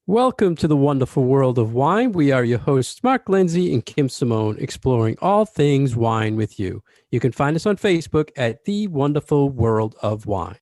Welcome to the wonderful world of wine. We are your hosts, Mark Lindsay and Kim Simone, exploring all things wine with you. You can find us on Facebook at The Wonderful World of Wine.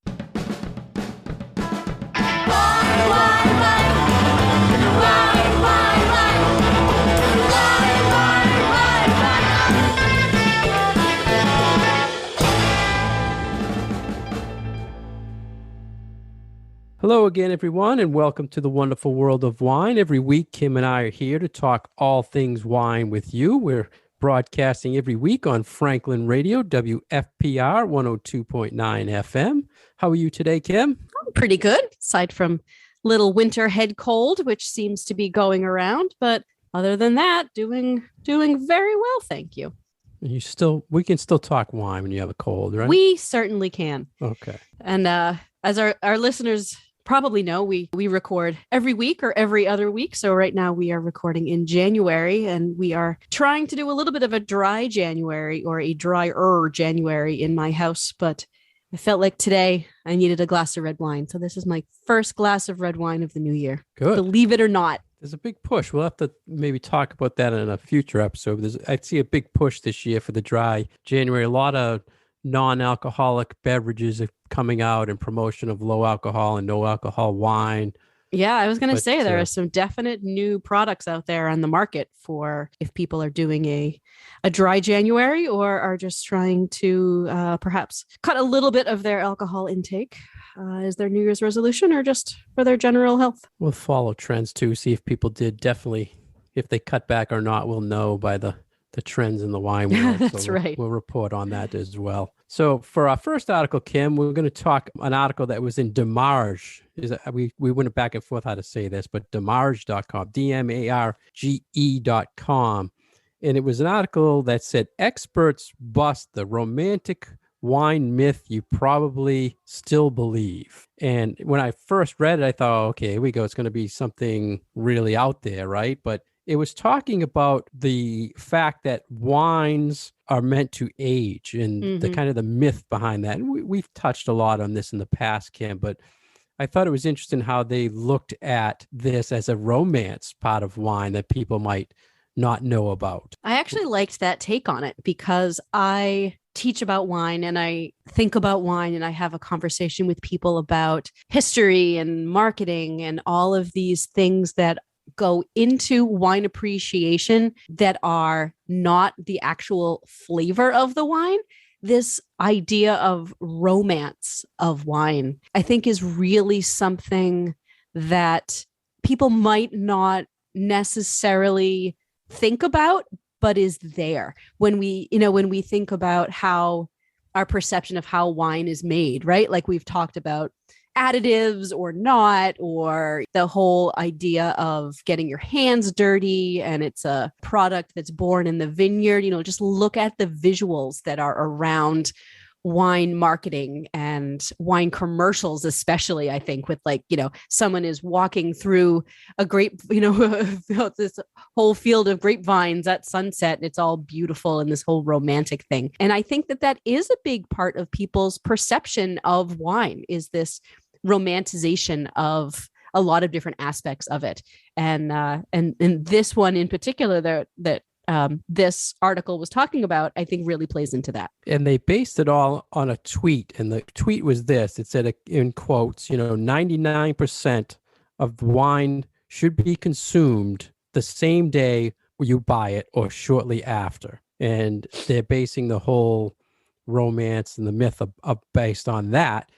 Hello again, everyone, and welcome to the wonderful world of wine. Every week, Kim and I are here to talk all things wine with you. We're broadcasting every week on Franklin Radio, WFPR 102.9 FM. How are you today, Kim? I'm pretty good, aside from little winter head cold, which seems to be going around. But other than that, doing very well, thank you. We can still talk wine when you have a cold, right? We certainly can. Okay. And as our listeners probably know, we record every week or every other week. So right now we are recording in January, and we are trying to do a little bit of a dry January or a drier January in my house. But I felt like today I needed a glass of red wine. So this is my first glass of red wine of the new year. Good. Believe it or not. There's a big push. We'll have to maybe talk about that in a future episode. I see a big push this year for the dry January. A lot of non-alcoholic beverages are coming out in promotion of low alcohol and no alcohol wine. Yeah, I was going to say there are some definite new products out there on the market for if people are doing a dry January or are just trying to perhaps cut a little bit of their alcohol intake. Is their New Year's resolution or just for their general health? We'll follow trends too, see if people did definitely, if they cut back or not, we'll know by the trends in the wine world. That's right. We'll report on that as well. So for our first article, Kim, we're going to talk an article that was in Demarge. We went back and forth how to say this, but Demarge.com, DMARGE.com. And it was an article that said, experts bust the romantic wine myth you probably still believe. And when I first read it, I thought, okay, here we go. It's going to be something really out there, right? But it was talking about the fact that wines are meant to age and the kind of the myth behind that. And we've touched a lot on this in the past, Kim, but I thought it was interesting how they looked at this as a romance part of wine that people might not know about. I actually liked that take on it because I teach about wine and I think about wine and I have a conversation with people about history and marketing and all of these things that go into wine appreciation that are not the actual flavor of the wine. This idea of romance of wine, I think, is really something that people might not necessarily think about, but is there when we think about how our perception of how wine is made, right? Like we've talked about additives or not, or the whole idea of getting your hands dirty and it's a product that's born in the vineyard. Just look at the visuals that are around wine marketing and wine commercials, especially, I think, with someone is walking through a grape, this whole field of grapevines at sunset and it's all beautiful and this whole romantic thing. And I think that is a big part of people's perception of wine, is this romanticization of a lot of different aspects of it. And this one in particular that this article was talking about, I think really plays into that. And they based it all on a tweet. And the tweet was this. It said, in quotes, 99% of the wine should be consumed the same day you buy it or shortly after. And they're basing the whole romance and the myth of based on that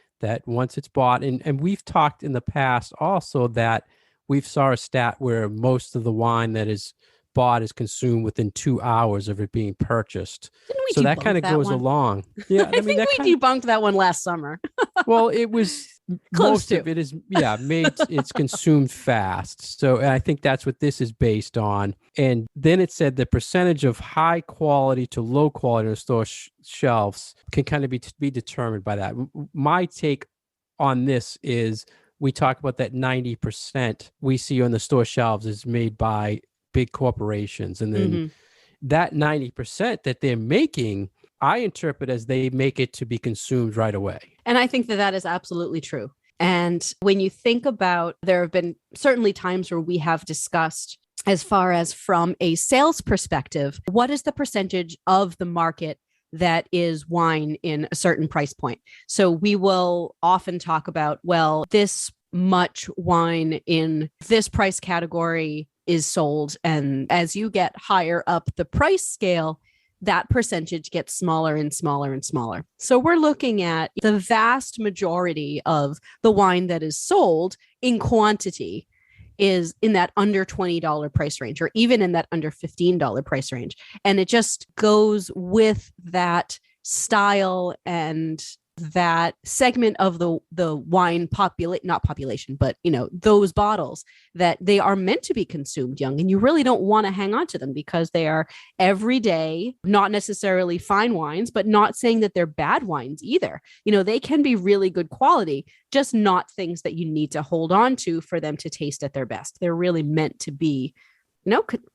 once it's bought. And we've talked in the past also that we've saw a stat where most of the wine that is bought is consumed within 2 hours of it being purchased. So that kind of goes along. Yeah, I think we debunked that one last summer. Well, it was most of it is it's consumed fast. So I think that's what this is based on. And then it said the percentage of high quality to low quality on the store shelves can kind of be determined by that. My take on this is we talk about that 90% we see on the store shelves is made by big corporations. And then that 90% that they're making, I interpret as they make it to be consumed right away. And I think that is absolutely true. And when you think about, there have been certainly times where we have discussed, as far as from a sales perspective, what is the percentage of the market that is wine in a certain price point? So we will often talk about, well, this much wine in this price category is sold. And as you get higher up the price scale, that percentage gets smaller and smaller and smaller. So we're looking at the vast majority of the wine that is sold in quantity is in that under $20 price range, or even in that under $15 price range. And it just goes with that style and that segment of the wine not population, but those bottles that they are meant to be consumed young, and you really don't want to hang on to them because they are everyday, not necessarily fine wines, but not saying that they're bad wines either. They can be really good quality, just not things that you need to hold on to for them to taste at their best. They're really meant to be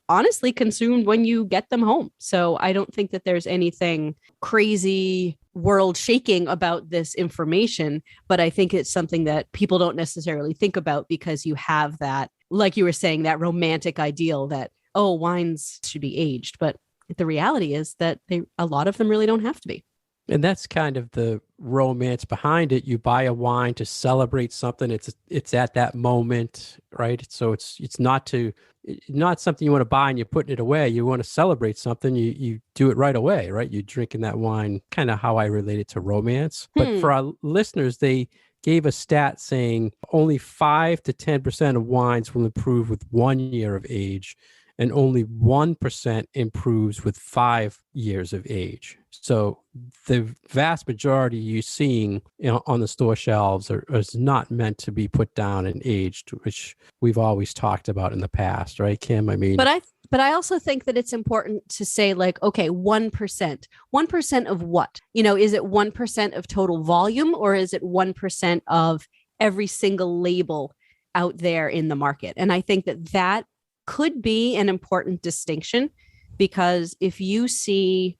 honestly consumed when you get them home. So I don't think that there's anything crazy world shaking about this information, but I think it's something that people don't necessarily think about because you have that, like you were saying, that romantic ideal that, oh, wines should be aged. But the reality is that a lot of them really don't have to be. And that's kind of the romance behind it. You buy a wine to celebrate something. It's at that moment, right? So it's not something you want to buy and you're putting it away. You want to celebrate something. You do it right away, right? You're drinking that wine. Kind of how I relate it to romance. But for our listeners, they gave a stat saying only 5 to 10% of wines will improve with 1 year of age, and only 1% improves with 5 years of age. So the vast majority you're seeing on the store shelves is not meant to be put down and aged, which we've always talked about in the past, right, Kim? I mean, but I also think that it's important to say, like, okay, 1%. 1% of what? Is it 1% of total volume, or is it 1% of every single label out there in the market? And I think that could be an important distinction, because if you see,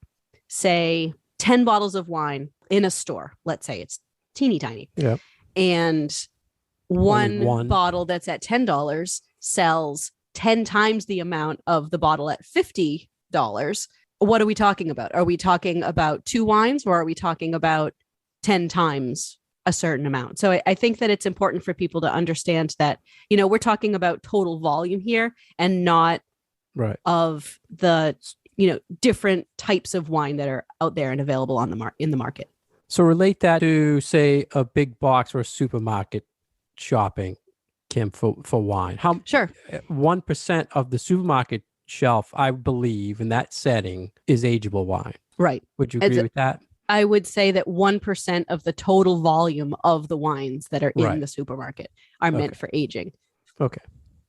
say, 10 bottles of wine in a store, let's say it's teeny tiny, yeah, and one bottle that's at $10 sells 10 times the amount of the bottle at $50, what are we talking about? Are we talking about 2 wines, or are we talking about 10 times a certain amount? So I think that it's important for people to understand that, we're talking about total volume here, and not right of the, different types of wine that are out there and available in the market. So relate that to, say, a big box or a supermarket shopping, Kim, for wine. Sure. 1% of the supermarket shelf, I believe, in that setting is ageable wine. Right. Would you agree with that? I would say that 1% of the total volume of the wines that are in the supermarket are meant for aging. Okay.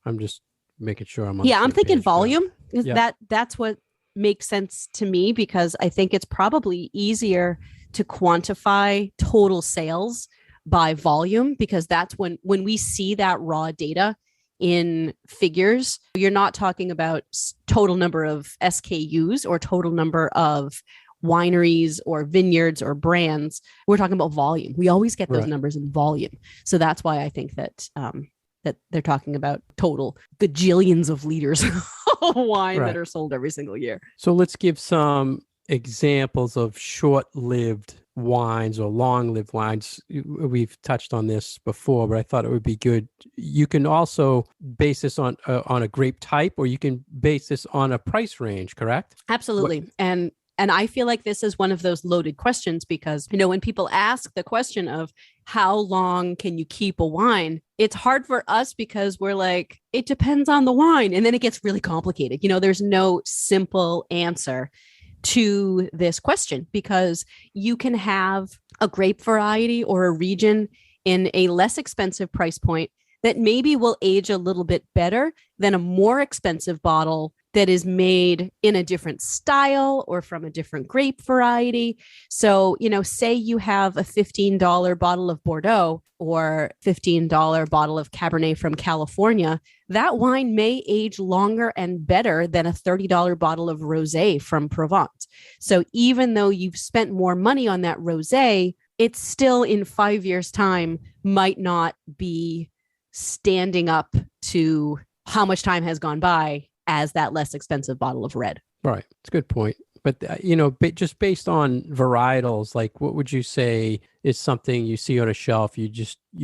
I'm just making sure I'm on. Yeah, I'm thinking volume. Yeah. That's what makes sense to me, because I think it's probably easier to quantify total sales by volume, because that's when we see that raw data in figures. You're not talking about total number of SKUs or total number of wineries or vineyards or brands. We're talking about volume. We always get those numbers in volume. So that's why I think that that they're talking about total gajillions of liters of wine that are sold every single year. So let's give some examples of short-lived wines or long-lived wines. We've touched on this before, but I thought it would be good. You can also base this on a grape type, or you can base this on a price range, correct? Absolutely. And I feel like this is one of those loaded questions, because, when people ask the question of how long can you keep a wine, it's hard for us because we're like, it depends on the wine. And then it gets really complicated. There's no simple answer to this question, because you can have a grape variety or a region in a less expensive price point that maybe will age a little bit better than a more expensive bottle that is made in a different style or from a different grape variety. So, say you have a $15 bottle of Bordeaux or $15 bottle of Cabernet from California, that wine may age longer and better than a $30 bottle of rosé from Provence. So even though you've spent more money on that rosé, it's still in 5 years' time might not be standing up to how much time has gone by as that less expensive bottle of red. Right. It's a good point. But, just based on varietals, like what would you say is something you see on a shelf you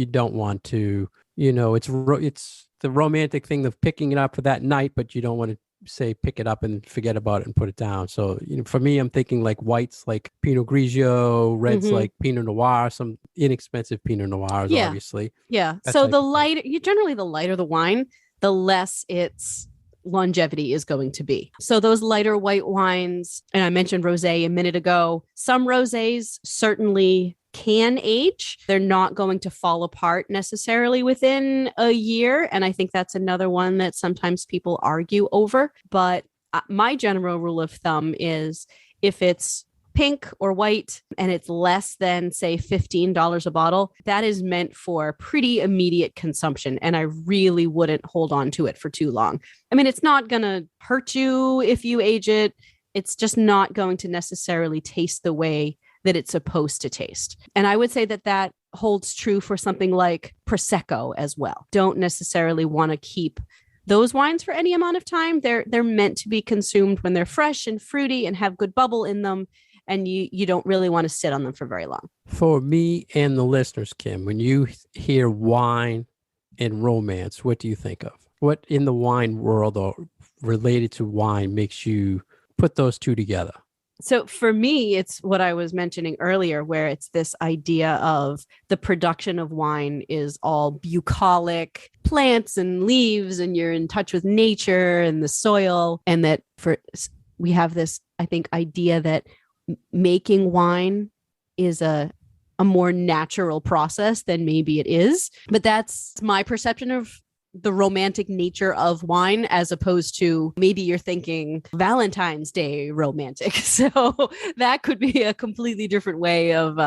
don't want to, it's the romantic thing of picking it up for that night, but you don't want to say pick it up and forget about it and put it down. So, for me, I'm thinking like whites like Pinot Grigio, reds like Pinot Noir, some inexpensive Pinot Noirs, obviously. Yeah. So the lighter the wine, the less its longevity is going to be. So those lighter white wines, and I mentioned rosé a minute ago, some rosés certainly can age. They're not going to fall apart necessarily within a year. And I think that's another one that sometimes people argue over. But my general rule of thumb is if it's pink or white and it's less than, say, $15 a bottle, that is meant for pretty immediate consumption. And I really wouldn't hold on to it for too long. I mean, it's not going to hurt you if you age it. It's just not going to necessarily taste the way that it's supposed to taste. And I would say that holds true for something like Prosecco as well. Don't necessarily want to keep those wines for any amount of time. They're meant to be consumed when they're fresh and fruity and have good bubble in them. And you don't really want to sit on them for very long. For me and the listeners, Kim, when you hear wine and romance, what do you think of? What in the wine world or related to wine makes you put those two together? So for me, it's what I was mentioning earlier, where it's this idea of the production of wine is all bucolic plants and leaves, and you're in touch with nature and the soil. And that we have this, I think, idea that making wine is a more natural process than maybe it is. But that's my perception of the romantic nature of wine, as opposed to maybe you're thinking Valentine's Day romantic. So that could be a completely different way of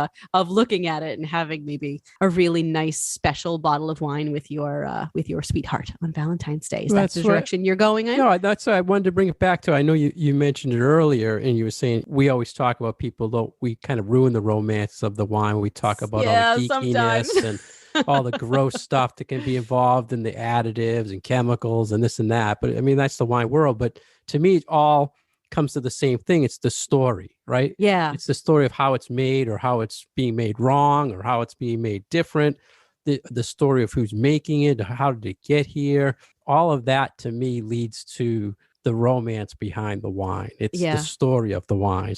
looking at it, and having maybe a really nice special bottle of wine with your sweetheart on Valentine's Day. Is that the direction you're going in? No, that's what I wanted to bring it back to. I know you mentioned it earlier, and you were saying we always talk about people, though we kind of ruin the romance of the wine when we talk about all the geekiness sometimes. And all the gross stuff that can be involved in the additives and chemicals and this and that. But I mean, that's the wine world. But to me, it all comes to the same thing. It's the story, right? Yeah. It's the story of how it's made, or how it's being made wrong, or how it's being made different. The story of who's making it, how did it get here? All of that to me leads to the romance behind the wine. It's the story of the wine.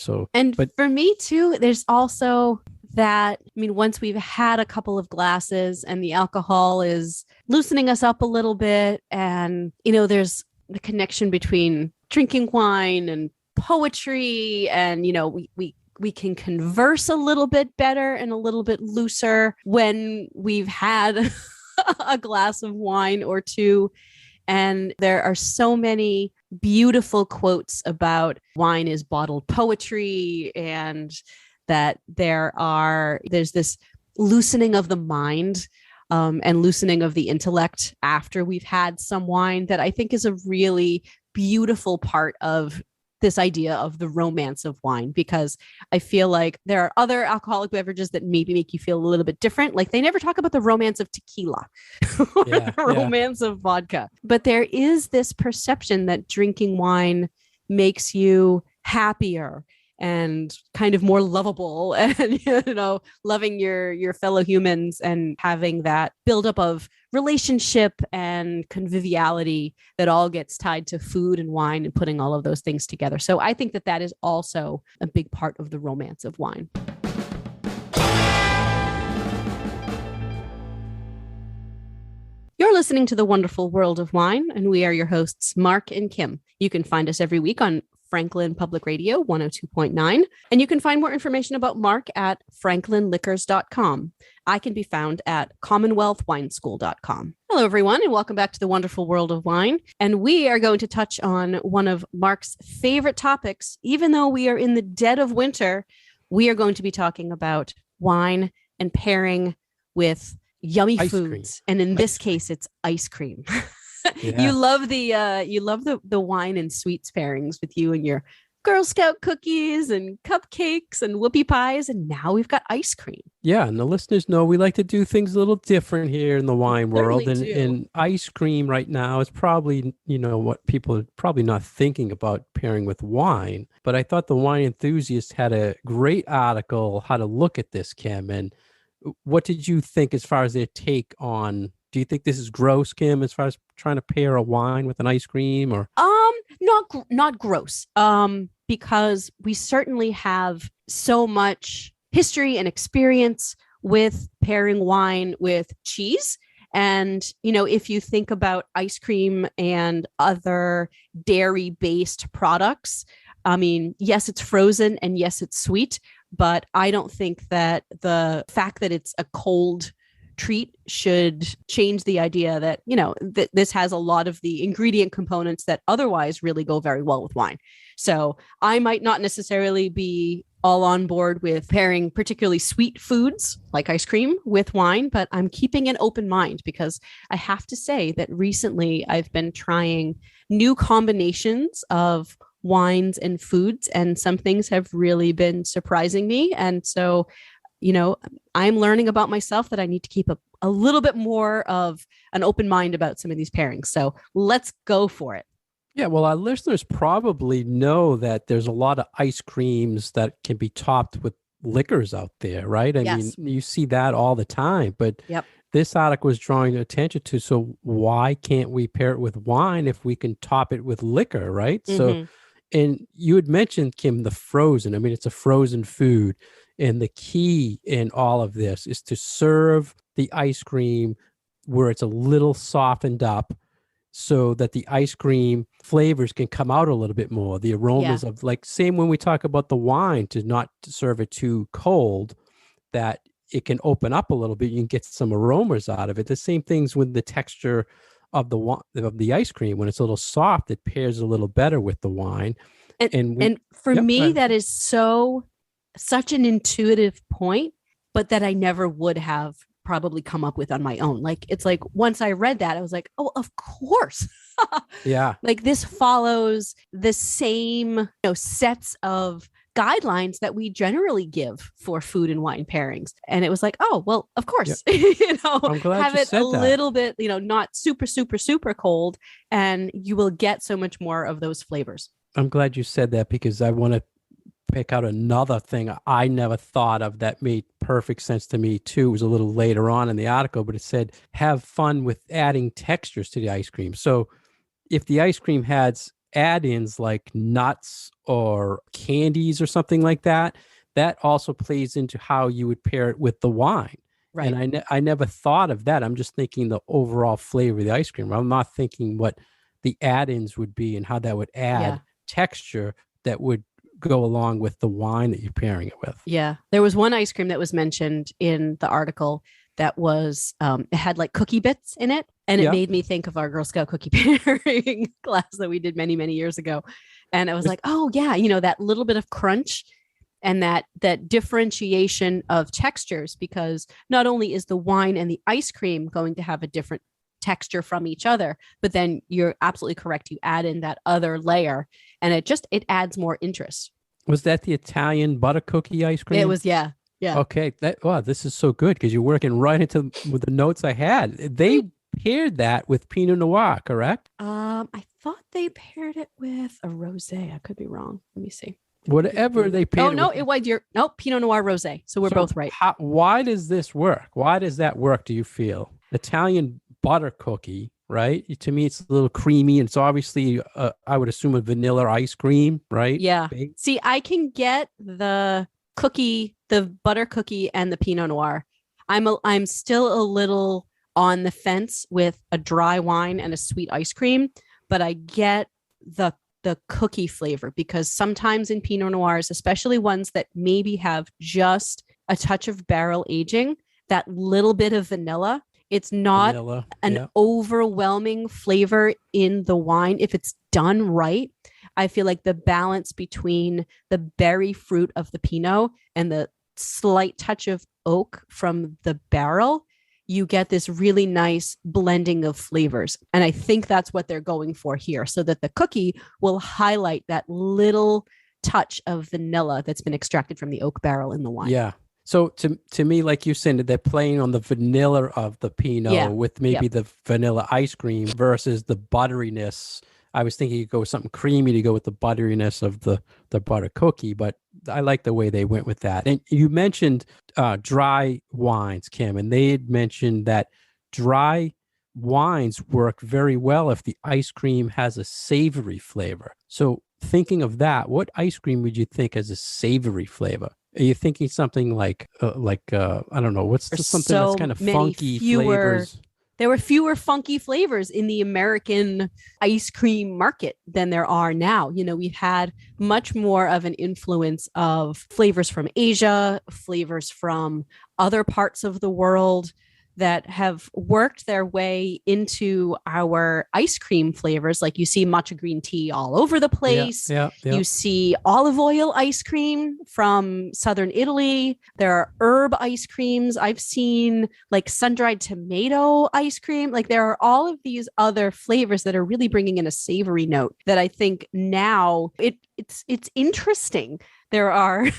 But for me too, there's also that, I mean, once we've had a couple of glasses and the alcohol is loosening us up a little bit, and, there's the connection between drinking wine and poetry, and, we can converse a little bit better and a little bit looser when we've had a glass of wine or two. And there are so many beautiful quotes about wine is bottled poetry, and that there's this loosening of the mind and loosening of the intellect after we've had some wine, that I think is a really beautiful part of this idea of the romance of wine, because I feel like there are other alcoholic beverages that maybe make you feel a little bit different. Like they never talk about the romance of tequila or the romance of vodka, but there is this perception that drinking wine makes you happier and kind of more lovable, and loving your fellow humans, and having that buildup of relationship and conviviality that all gets tied to food and wine, and putting all of those things together. So I think that is also a big part of the romance of wine. You're listening to The Wonderful World of Wine, and we are your hosts, Mark and Kim. You can find us every week on Franklin Public Radio 102.9. And you can find more information about Mark at franklinliquors.com. I can be found at commonwealthwineschool.com. Hello, everyone, and welcome back to The Wonderful World of Wine. And we are going to touch on one of Mark's favorite topics. Even though we are in the dead of winter, we are going to be talking about wine and pairing with yummy foods. And in this case, it's ice cream. Yeah. You love the wine and sweets pairings with you and your Girl Scout cookies and cupcakes and whoopie pies. And now we've got ice cream. Yeah, and the listeners know we like to do things a little different here in the wine world. Certainly do. And ice cream right now is probably, what people are probably not thinking about pairing with wine. But I thought the Wine Enthusiast had a great article how to look at this, Kim. And what did you think as far as their take on? Do you think this is gross, Kim, as far as trying to pair a wine with an ice cream or? Not gross. Because we certainly have so much history and experience with pairing wine with cheese. And, if you think about ice cream and other dairy-based products, I mean, yes, it's frozen and yes, it's sweet, but I don't think that the fact that it's a cold treat should change the idea that, this has a lot of the ingredient components that otherwise really go very well with wine. So I might not necessarily be all on board with pairing particularly sweet foods like ice cream with wine, but I'm keeping an open mind because I have to say that recently I've been trying new combinations of wines and foods, and some things have really been surprising me. And so I'm learning about myself that I need to keep a little bit more of an open mind about some of these pairings. So let's go for it. Yeah, well, our listeners probably know that there's a lot of ice creams that can be topped with liquors out there, right? I mean, you see that all the time, but yep. This article was drawing attention to, so why can't we pair it with wine if we can top it with liquor, right? Mm-hmm. So, and you had mentioned, Kim, the frozen. I mean, it's a frozen food. And the key in all of this is to serve the ice cream where it's a little softened up so that the ice cream flavors can come out a little bit more. The aromas of, like, same when we talk about the wine, to not serve it too cold, that it can open up a little bit. You can get some aromas out of it. The same things with the texture of the ice cream. When it's a little soft, it pairs a little better with the wine. And for me, that is such an intuitive point, but that I never would have probably come up with on my own. Like, it's like, once I read that, I was like, oh, of course. Yeah. Like, this follows the same, sets of guidelines that we generally give for food and wine pairings. And it was like, oh, well, of course, I'm glad have you it said a little bit, not super, super, super cold, and you will get so much more of those flavors. I'm glad you said that, because I want to pick out another thing I never thought of that made perfect sense to me too. It was a little later on in the article, but it said, have fun with adding textures to the ice cream. So if the ice cream has add-ins like nuts or candies or something like that, that also plays into how you would pair it with the wine. Right. And I never thought of that. I'm just thinking the overall flavor of the ice cream. I'm not thinking what the add-ins would be and how that would add texture that would go along with the wine that you're pairing it with. Yeah. There was one ice cream that was mentioned in the article that was, it had like cookie bits in it. And it made me think of our Girl Scout cookie pairing class that we did many, many years ago. And I was like, oh yeah, that little bit of crunch and that differentiation of textures, because not only is the wine and the ice cream going to have a different texture from each other, but then you're absolutely correct. You add in that other layer and it adds more interest. Was that the Italian butter cookie ice cream? It was, yeah. Yeah. Okay. This is so good, because you're working right into with the notes I had. They paired that with Pinot Noir, correct? I thought they paired it with a rosé. I could be wrong. Let me see. Whatever they paired. Oh no, it was Pinot Noir rosé. So we're both right. Why does this work? Why does that work? Do you feel Italian butter cookie? Right. To me, it's a little creamy, and it's obviously, I would assume, a vanilla ice cream, right? Yeah. Baked. See, I can get the cookie, the butter cookie, and the Pinot Noir. I'm still a little on the fence with a dry wine and a sweet ice cream, but I get the cookie flavor, because sometimes in Pinot Noirs, especially ones that maybe have just a touch of barrel aging, that little bit of vanilla, it's not an overwhelming flavor in the wine. If it's done right, I feel like the balance between the berry fruit of the Pinot and the slight touch of oak from the barrel, you get this really nice blending of flavors. And I think that's what they're going for here, so that the cookie will highlight that little touch of vanilla that's been extracted from the oak barrel in the wine. Yeah. So to me, like you said, they're playing on the vanilla of the Pinot with maybe the vanilla ice cream versus the butteriness. I was thinking you go with something creamy to go with the butteriness of the butter cookie, but I like the way they went with that. And you mentioned dry wines, Kim, and they had mentioned that dry wines work very well if the ice cream has a savory flavor. So thinking of that, what ice cream would you think has a savory flavor? Are you thinking something like I don't know, something that's kind of funky flavors? There were fewer funky flavors in the American ice cream market than there are now. You know, we've had much more of an influence of flavors from Asia, flavors from other parts of the world that have worked their way into our ice cream flavors. Like you see matcha green tea all over the place. You see olive oil ice cream from Southern Italy. There are herb ice creams. I've seen like sun-dried tomato ice cream. Like there are all of these other flavors that are really bringing in a savory note that I think now it's interesting. There are,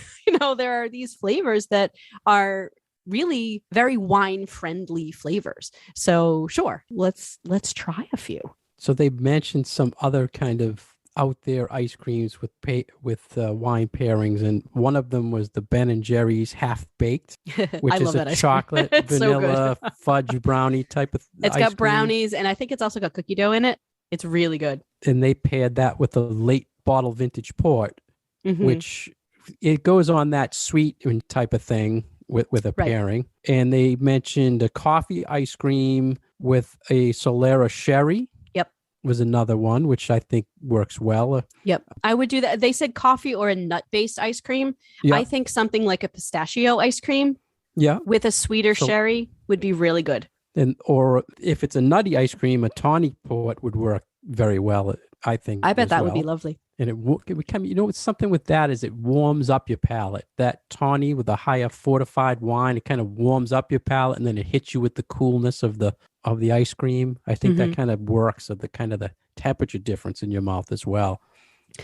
there are these flavors that are really very wine friendly flavors. So sure, let's try a few. So they mentioned some other kind of out there ice creams with wine pairings, and one of them was the Ben and Jerry's half baked, which is a chocolate vanilla fudge brownie type of it's got brownies, and I think it's also got cookie dough in it. It's really good. And they paired that with a late bottle vintage port, which it goes on that sweet type of thing with a pairing. And they mentioned a coffee ice cream with a Solera sherry. Yep. Was another one, which I think works well. Yep. I would do that. They said coffee or a nut-based ice cream. Yep. I think something like a pistachio ice cream with a sweeter sherry would be really good. Or if it's a nutty ice cream, a tawny port would work very well, I think. I bet that would be lovely. And it's something with that is it warms up your palate. That tawny with a higher fortified wine, it kind of warms up your palate, and then it hits you with the coolness of the ice cream. I think that kind of works of the kind of the temperature difference in your mouth as well.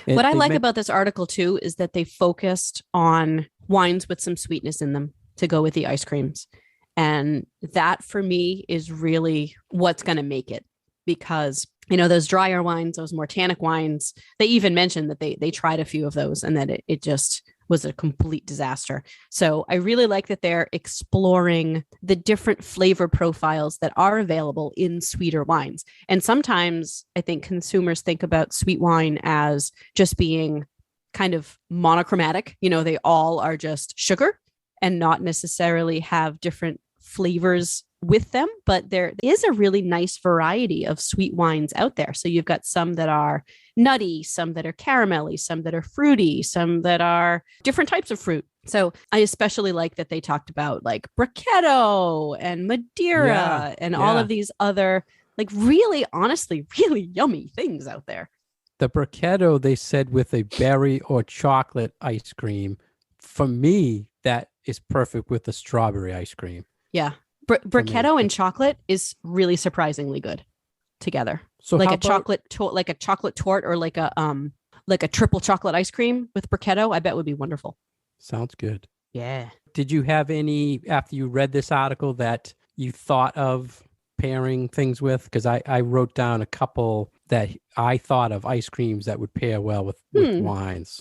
And what I like about this article too is that they focused on wines with some sweetness in them to go with the ice creams. And that for me is really what's going to make it, because those drier wines, those more tannic wines, they even mentioned that they tried a few of those and that it just was a complete disaster. So I really like that they're exploring the different flavor profiles that are available in sweeter wines. And sometimes I think consumers think about sweet wine as just being kind of monochromatic. They all are just sugar and not necessarily have different flavors with them, but there is a really nice variety of sweet wines out there. So you've got some that are nutty, some that are caramelly, some that are fruity, some that are different types of fruit. So I especially like that they talked about like Brachetto and Madeira and all of these other like really, honestly, really yummy things out there. The Brachetto, they said with a berry or chocolate ice cream, for me, that is perfect with the strawberry ice cream. Yeah. Brachetto and chocolate is really surprisingly good together. So like a chocolate tort or like a triple chocolate ice cream with Brachetto, I bet would be wonderful. Sounds good. Yeah. Did you have any, after you read this article, that you thought of pairing things with? Because I wrote down a couple that I thought of ice creams that would pair well with wines.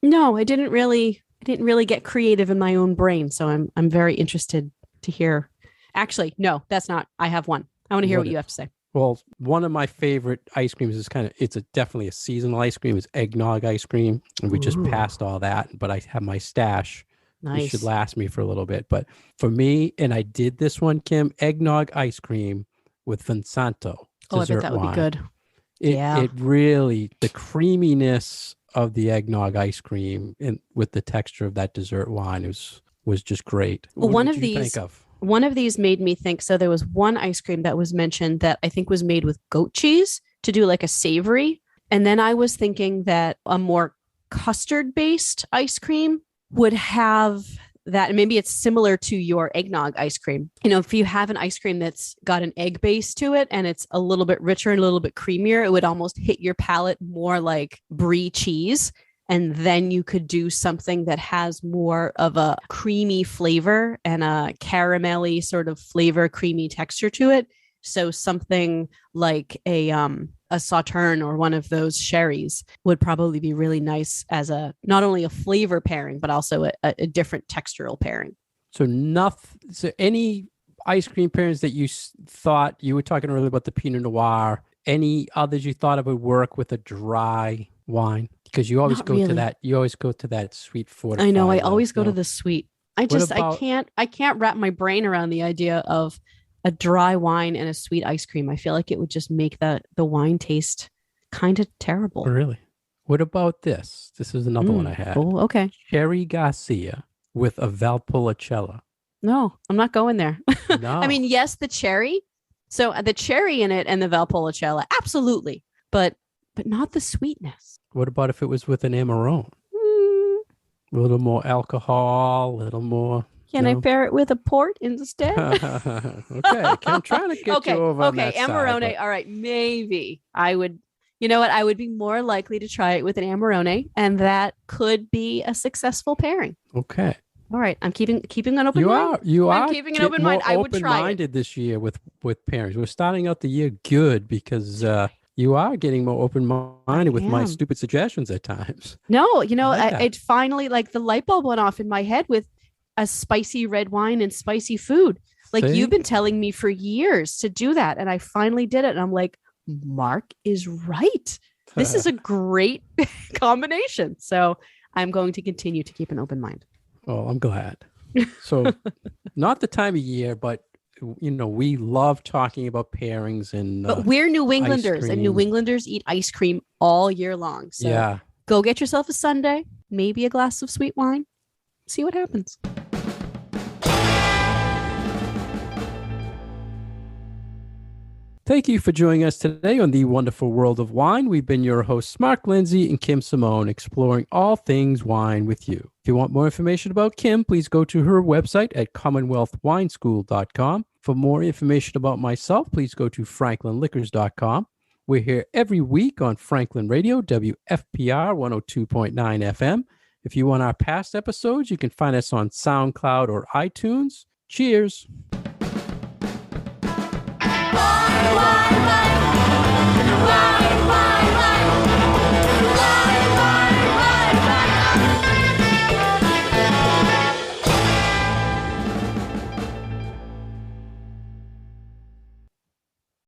No, I didn't really get creative in my own brain. So I'm very interested to hear. Actually, no, that's not. I have one. I want to hear what you have to say. Well, one of my favorite ice creams is definitely a seasonal ice cream, is eggnog ice cream. And we just passed all that, but I have my stash. Nice. It should last me for a little bit. But for me, and I did this one, Kim, eggnog ice cream with Vinsanto. Oh, I bet that would be good. It really, the creaminess of the eggnog ice cream and with the texture of that dessert wine was just great. Well, what did you think of? One of these made me think, so there was one ice cream that was mentioned that I think was made with goat cheese to do like a savory. And then I was thinking that a more custard-based ice cream would have that. And maybe it's similar to your eggnog ice cream. If you have an ice cream that's got an egg base to it and it's a little bit richer and a little bit creamier, it would almost hit your palate more like brie cheese. And then you could do something that has more of a creamy flavor and a caramelly sort of flavor, creamy texture to it. So something like a Sauterne or one of those sherries would probably be really nice as a not only a flavor pairing, but also a different textural pairing. So any ice cream pairings that you thought, you were talking earlier about the Pinot Noir, any others you thought it would work with a dry wine? Because you always go to that. You always go to that sweet fortified. I know. I always go to the sweet. I can't wrap my brain around the idea of a dry wine and a sweet ice cream. I feel like it would just make the wine taste kind of terrible. Really? What about this? This is another one I had. Oh, okay. Cherry Garcia with a Valpolicella. No, I'm not going there. No. I mean, yes, the cherry. So the cherry in it and the Valpolicella, absolutely, but not the sweetness. What about if it was with an Amarone? A little more alcohol, a little more. Can I pair it with a port instead? Okay, I'm trying to get you over on that Amarone. side, All right, maybe I would. You know what? I would be more likely to try it with an Amarone, and that could be a successful pairing. Okay. All right, I'm keeping an open mind. I'm keeping an open mind. I would try it. Open-minded this year with pairings. We're starting out the year good because you are getting more open-minded with my stupid suggestions at times. No, it finally, like, the light bulb went off in my head with a spicy red wine and spicy food. Like, you've been telling me for years to do that, and I finally did it. And I'm like, Mark is right. This is a great combination. So I'm going to continue to keep an open mind. Oh, I'm glad. So not the time of year, but we love talking about pairings and. But we're New Englanders, and New Englanders eat ice cream all year long. So go get yourself a sundae, maybe a glass of sweet wine. See what happens. Thank you for joining us today on The Wonderful World of Wine. We've been your hosts, Mark Lindsay and Kim Simone, exploring all things wine with you. If you want more information about Kim, please go to her website at commonwealthwineschool.com. For more information about myself, please go to franklinliquors.com. We're here every week on Franklin Radio, WFPR 102.9 FM. If you want our past episodes, you can find us on SoundCloud or iTunes. Cheers. Why?